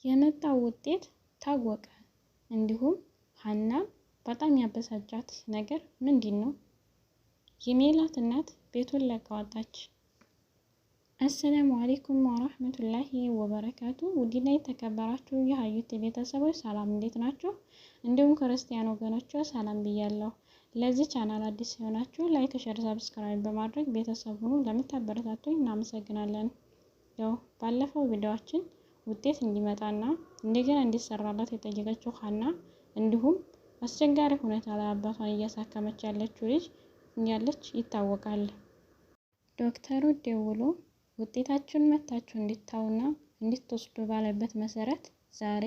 የመጣው ውጤት ታወቀ። እንዲሁም ሀና በጣም ያበሳጫት ነገር ምንድነው? የሜላት እናት ቤቱን ለቃ ወጣች። አሰላሙ አለይኩም ወራህመቱላሂ ወበረካቱ። ውድና የተከበራችሁ የሀዩት ቤተሰቦች ሰላም እንዴት ናችሁ? እንዲሁም ክርስቲያን ወገኖች ሰላም ብያለሁ። ለዚህ ቻናል አዲስ የሆናችሁ ላይክ፣ ሼር፣ ሰብስክራይብ በማድረግ ቤተሰብ ሁኑ። ለምታበረታቱኝ እናመሰግናለን። ያው ባለፈው ቪዲዮአችን ውጤት እንዲመጣና እንደገና እንዲሰራላት የጠየቀችው ሀና እንዲሁም አስቸጋሪ ሁኔታ ላይ አባቷን እያሳከመች ያለችው ልጅ ያለች ይታወቃል። ዶክተሩ ደውሎ ውጤታችሁን መታችሁ እንድታውና እንድትወስዱ ባለበት መሰረት ዛሬ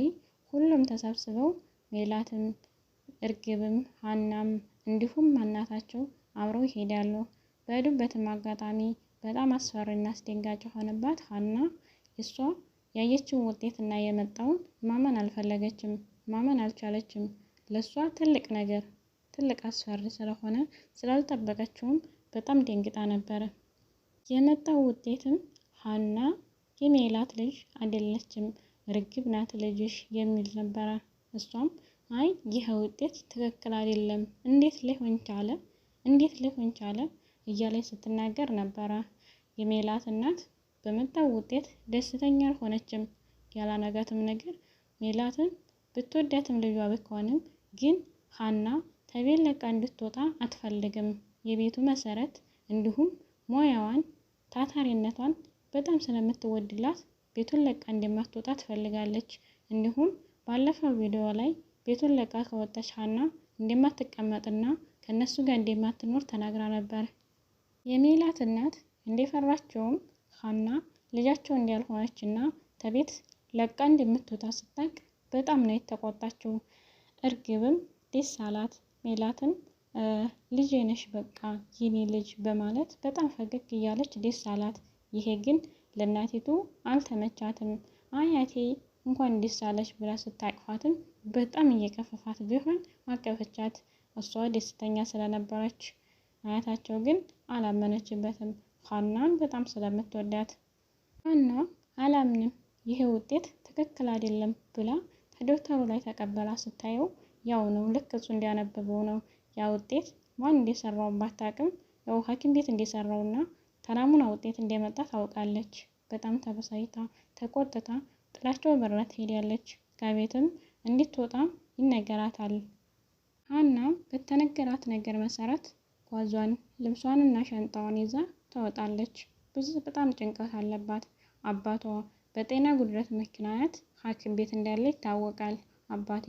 ሁሉም ተሰብስበው ሜላትም፣ እርግብም፣ ሀናም እንዲሁም እናታቸው አብረው ይሄዳሉ። በሄዱበትም አጋጣሚ በጣም አስፈሪና አስደንጋጭ የሆነባት ሀና እሷ ያየችውን ውጤት እና የመጣውን ማመን አልፈለገችም፣ ማመን አልቻለችም። ለሷ ትልቅ ነገር ትልቅ አስፈሪ ስለሆነ ስላልጠበቀችውም በጣም ደንግጣ ነበረ። የመጣው ውጤትም ሀና የሜላት ልጅ አይደለችም እርግብ ናት ልጅሽ የሚል ነበረ። እሷም አይ ይህ ውጤት ትክክል አይደለም፣ እንዴት ሊሆን ቻለ? እንዴት ሊሆን ቻለ? እያለች ስትናገር ነበረ። የሜላት እናት በመጣው ውጤት ደስተኛ አልሆነችም። ያላነጋትም ነገር ሜላትን ብትወዳትም ልጇ ብትሆንም ግን ሀና ከቤት ለቃ እንድትወጣ አትፈልግም። የቤቱ መሰረት እንዲሁም ሙያዋን ታታሪነቷን በጣም ስለምትወድላት ቤቱን ለቃ እንደማትወጣ ትፈልጋለች። እንዲሁም ባለፈው ቪዲዮ ላይ ቤቱን ለቃ ከወጣች ሀና እንደማትቀመጥና ከነሱ ጋር እንደማትኖር ተናግራ ነበር። የሜላት እናት እንደፈራቸውም ሀና ልጃቸው እንዳልሆነችና ከቤት ለቃ እንደምትወጣ ስታውቅ በጣም ነው የተቆጣችው። እርግብም ደስ አላት። ሜላትን ልጄ ነሽ በቃ የኔ ልጅ በማለት በጣም ፈገግ እያለች ደስ አላት። ይሄ ግን ለእናቲቱ አልተመቻትም። አያቴ እንኳን ደስ አለሽ ብላ ስታቅፋትም በጣም እየከፈፋት ቢሆን አቀፈቻት። እሷ ደስተኛ ስለነበረች አያታቸው ግን አላመነችበትም። ሀናን በጣም ስለምትወዳት ሀና አላምንም ይሄ ውጤት ትክክል አይደለም ብላ ከዶክተሩ ላይ ተቀበላ ስታየው ያው ነው ልክ እሱ እንዲያነበበው ነው። ያ ውጤት ማን እንደሰራው ባታውቅም ያው ሐኪም ቤት እንደሰራውና ተናሙና ውጤት እንደመጣ ታውቃለች። በጣም ተበሳይታ ተቆጥታ ጥላቸው በረት ሄዳለች። ከቤትም እንድትወጣ ይነገራታል። ሀና በተነገራት ነገር መሰረት ጓዟን ልብሷንና ሻንጣዋን ይዛ ትወጣለች። በጣም ጭንቀት አለባት። አባቷ በጤና ጉድለት ምክንያት ሐኪም ቤት እንዳለ ይታወቃል። አባቴ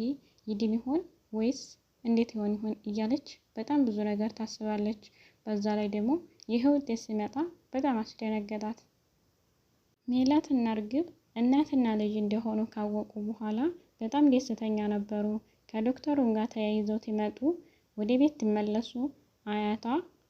ይድን ይሆን ወይስ እንዴት ይሆን እያለች በጣም ብዙ ነገር ታስባለች። በዛ ላይ ደግሞ ይህ ውጤት ሲመጣ በጣም አስደነገጣት። ሜላትና እርግብ እናትና ልጅ እንደሆኑ ካወቁ በኋላ በጣም ደስተኛ ነበሩ። ከዶክተሩም ጋር ተያይዘው ሲመጡ ወደ ቤት ሲመለሱ አያቷ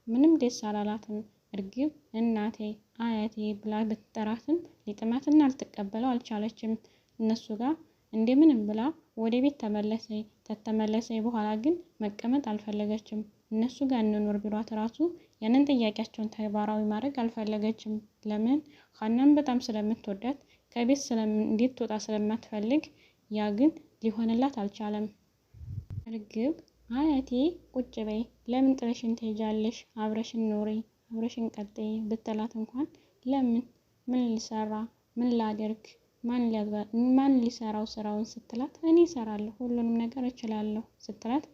ምንም ደስ አላላትም። እርግብ እናቴ አያቴ ብላ ብትጠራትም ሊጥማትና ልትቀበለው አልቻለችም። እነሱ ጋር እንደምንም ብላ ወደ ቤት ተመለሰች። ከተመለሰች በኋላ ግን መቀመጥ አልፈለገችም። እነሱ ጋር እንኖር ቢሏት ራሱ ያንን ጥያቄያቸውን ተግባራዊ ማድረግ አልፈለገችም። ለምን? ሀናን በጣም ስለምትወዳት ከቤት እንድትወጣ ስለማትፈልግ። ያ ግን ሊሆንላት አልቻለም። እርግብ አያቴ ቁጭ በይ፣ ለምን ጥለሽን ትሄጃለሽ? አብረሽን ኖሪ፣ አብረሽን ቀጥይ ብትላት እንኳን ለምን? ምን ሊሰራ? ምን ላደርግ? ማን ሊሰራው ስራውን ስትላት እኔ እሰራለሁ፣ ሁሉንም ነገር እችላለሁ ስትላት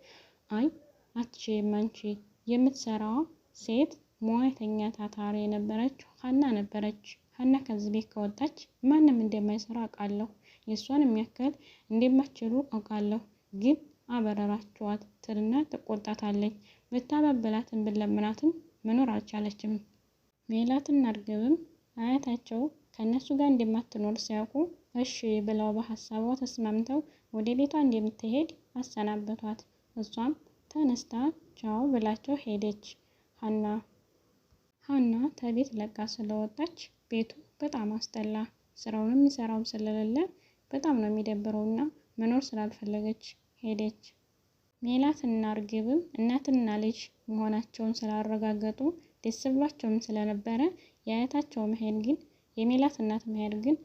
አይ አትችይም፣ አንቺ የምትሰራዋ ሴት ሙያተኛ ታታሪ የነበረችው ሀና ነበረች። ሀና ከዚህ ቤት ከወጣች ማንም እንደማይሰራ አውቃለሁ። የእሷን የሚያክል እንደማትችሉ አውቃለሁ። ግን አበረራችኋት ትልና ትቆጣታለች። ብታባበላትም ብለምናትም መኖር አልቻለችም። ሜላትና እርግብም አያታቸው ከነሱ ጋር እንደማትኖር ሲያውቁ እሺ ብለው በሀሳቧ ተስማምተው ወደ ቤቷ እንደምትሄድ አሰናበቷት። እሷም ተነስታ ቻው ብላቸው ሄደች። ሀና ከቤት ለቃ ስለወጣች ቤቱ በጣም አስጠላ። ስራውን የሚሰራው ስለሌለ በጣም ነው የሚደብረውና መኖር ስላልፈለገች ሄደች። ሜላትና እርግብም እናትና ልጅ መሆናቸውን ስላረጋገጡ ደስ ብሏቸውም ስለነበረ የአያታቸው መሄድ ግን የሜላት እናት መሄድ ግን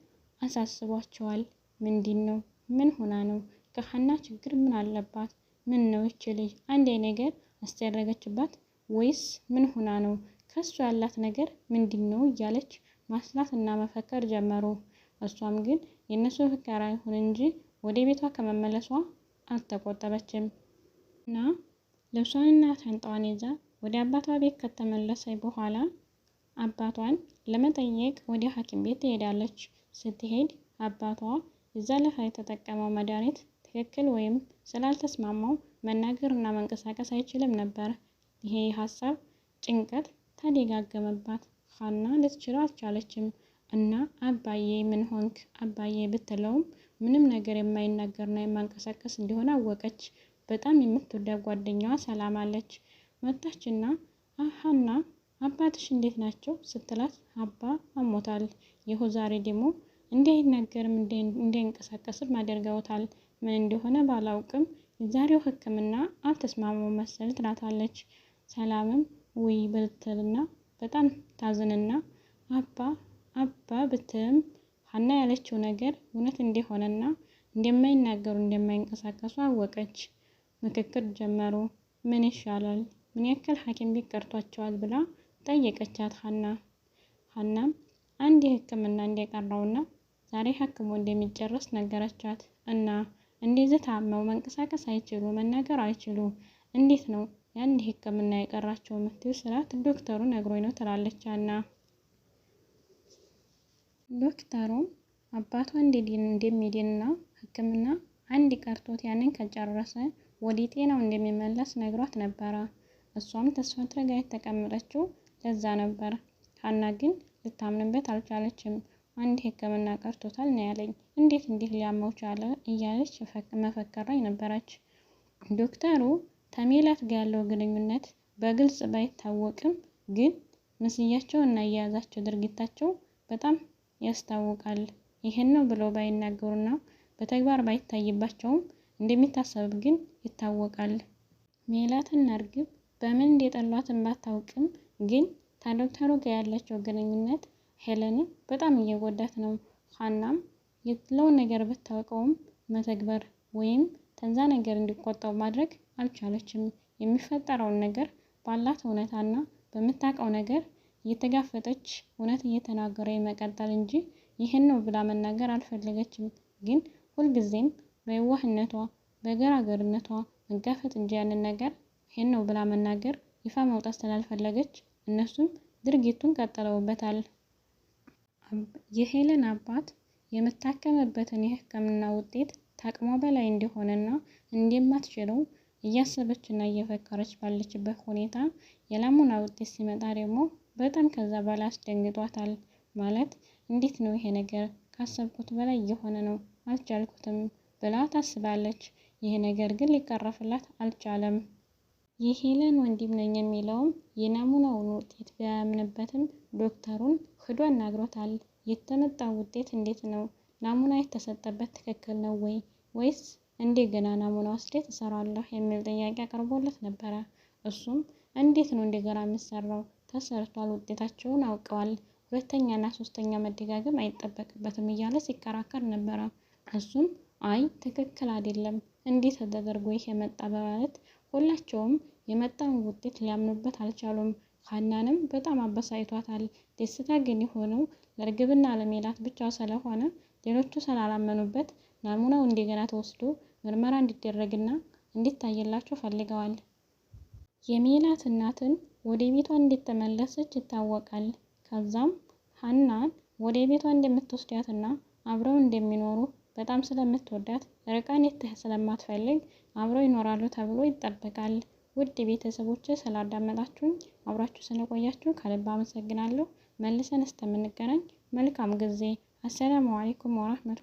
አሳስቧቸዋል። ምንድነው? ምን ሆና ነው? ከሀና ችግር ምን አለባት? ምን ነው ይች ልጅ አንድ ነገር አስደረገችባት ወይስ ምን ሆና ነው? ከሱ ያላት ነገር ምንድነው? እያለች ማስላት እና መፈከር ጀመሩ። እሷም ግን የእነሱ ፍከራ ይሁን እንጂ ወደ ቤቷ ከመመለሷ አልተቆጠበችም እና ልብሷንና ሻንጣዋን ይዛ ወደ አባቷ ቤት ከተመለሰች በኋላ አባቷን ለመጠየቅ ወደ ሐኪም ቤት ትሄዳለች። ስትሄድ አባቷ እዛ ለታ የተጠቀመው መድኃኒት ትክክል ወይም ስላልተስማማው መናገርና መንቀሳቀስ አይችልም ነበር። ይሄ ሀሳብ ጭንቀት ተደጋገመባት። ሀና ልትችለው አልቻለችም እና አባዬ ምን ሆንክ አባዬ ብትለውም ምንም ነገር የማይናገርና የማንቀሳቀስ እንደሆነ አወቀች። በጣም የምትወዳት ጓደኛዋ ሰላም አለች። መጣችና ሀና አባትሽ እንዴት ናቸው ስትላት አባ አሞታል። ይኸው ዛሬ ደግሞ እንዳይናገርም እንዳይንቀሳቀስም አድርገውታል። ምን እንደሆነ ባላውቅም የዛሬው ሕክምና አልተስማማው መሰል ትላታለች። ሰላምም ውይ ብትልና በጣም ታዝንና አባ ብትም ሀና ያለችው ነገር እውነት እንደሆነና እንደማይናገሩ እንደማይንቀሳቀሱ አወቀች። ምክክር ጀመሩ። ምን ይሻላል? ምን ያክል ሐኪም ቤት ቀርቷቸዋል ብላ ጠየቀቻት ሀናም አንድ ሕክምና እንደቀረውና ዛሬ ሐኪሙ እንደሚጨርስ ነገረቻት። እና እንደዚህ ታመው መንቀሳቀስ አይችሉ መናገር አይችሉ እንዴት ነው ያን ሕክምና የቀራቸው ምትል ስላት ዶክተሩ ነግሮኝ ነው ትላለች ሀና። ዶክተሩም አባቷ እንደሚድንና ሕክምና አንድ ቀርቶት ያንን ከጨረሰ ወደ ጤናው እንደሚመለስ ነግሯት ነበረ። እሷም ተስፋ አድርጋ የተቀመጠችው ለዛ ነበር። ሀና ግን ልታምንበት አልቻለችም። አንድ ሕክምና ቀርቶታል ነው ያለኝ፣ እንዴት እንዲህ ሊያመው ቻለ እያለች መፈከር ላይ ነበረች። ዶክተሩ ከሜላት ጋር ያለው ግንኙነት በግልጽ ባይታወቅም ግን ምስያቸው እና የያዛቸው ድርጊታቸው በጣም ያስታውቃል። ይሄን ነው ብለው ባይናገሩና በተግባር ባይታይባቸውም እንደሚታሰብ ግን ይታወቃል። ሜላትና እርግብ በምን እንደጠሏትን ባታውቅም ግን ከዶክተሩ ጋር ያላቸው ግንኙነት ሄለንን በጣም እየጎዳት ነው። ሀናም የትለውን ነገር ብታውቀውም መተግበር ወይም ተንዛ ነገር እንዲቆጠው ማድረግ አልቻለችም። የሚፈጠረውን ነገር ባላት እውነታና በምታውቀው ነገር እየተጋፈጠች እውነት እየተናገረ መቀጠል እንጂ ይህን ነው ብላ መናገር አልፈለገችም። ግን ሁልጊዜም በየዋህነቷ በገራገርነቷ መጋፈጥ እንጂ ያንን ነገር ይህን ነው ብላ መናገር ይፋ መውጣት ስላልፈለገች እነሱም ድርጊቱን ቀጥለውበታል። የሄለን አባት የምታከምበትን የሕክምና ውጤት ታቅሟ በላይ እንደሆነና እንደማትችለው እያሰበችና እየፈከረች ባለችበት ሁኔታ የናሙና ውጤት ሲመጣ ደግሞ በጣም ከዛ በላይ አስደንግጧታል። ማለት እንዴት ነው ይሄ ነገር ካሰብኩት በላይ እየሆነ ነው አልቻልኩትም ብላ ታስባለች። ይሄ ነገር ግን ሊቀረፍላት አልቻለም። የሄለን ወንድም ነኝ የሚለውም የናሙናውን ውጤት ቢያምንበትም ዶክተሩን ሂዶ አናግሮታል። የተመጣው ውጤት እንዴት ነው? ናሙና የተሰጠበት ትክክል ነው ወይስ እንደገና ናሙና ወስደህ ትሰራለህ የሚል ጥያቄ አቅርቦለት ነበረ። እሱም እንዴት ነው እንደገና የሚሰራው? ተሰርቷል፣ ውጤታቸውን አውቀዋል፣ ሁለተኛና ሶስተኛ መደጋገም አይጠበቅበትም እያለ ሲከራከር ነበረ። እሱም አይ ትክክል አይደለም፣ እንዴት ተደርጎ ይሄ መጣ በማለት ሁላቸውም የመጣውን ውጤት ሊያምኑበት አልቻሉም። ሀናንም በጣም አበሳጭቷታል። ደስታ ግን የሆነው ለእርግብና ለሜላት ብቻ ስለሆነ ሌሎቹ ስላላመኑበት ናሙናው እንደገና ተወስዶ ምርመራ እንዲደረግና እንዲታይላቸው ፈልገዋል። የሜላት እናትን ወደ ቤቷ እንድትመለሰች ይታወቃል። ከዛም ሀናን ወደ ቤቷ እንደምትወስዳትና አብረው እንደሚኖሩ በጣም ስለምትወዳት ርቃን ስለማትፈልግ አብረው ይኖራሉ ተብሎ ይጠበቃል። ውድ ቤተሰቦች ስላዳመጣችሁኝ አብራችሁ ስለቆያችሁ ከልብ አመሰግናለሁ። መልሰን እስከምንገናኝ መልካም ጊዜ። አሰላሙ አለይኩም ወራህመቱላሂ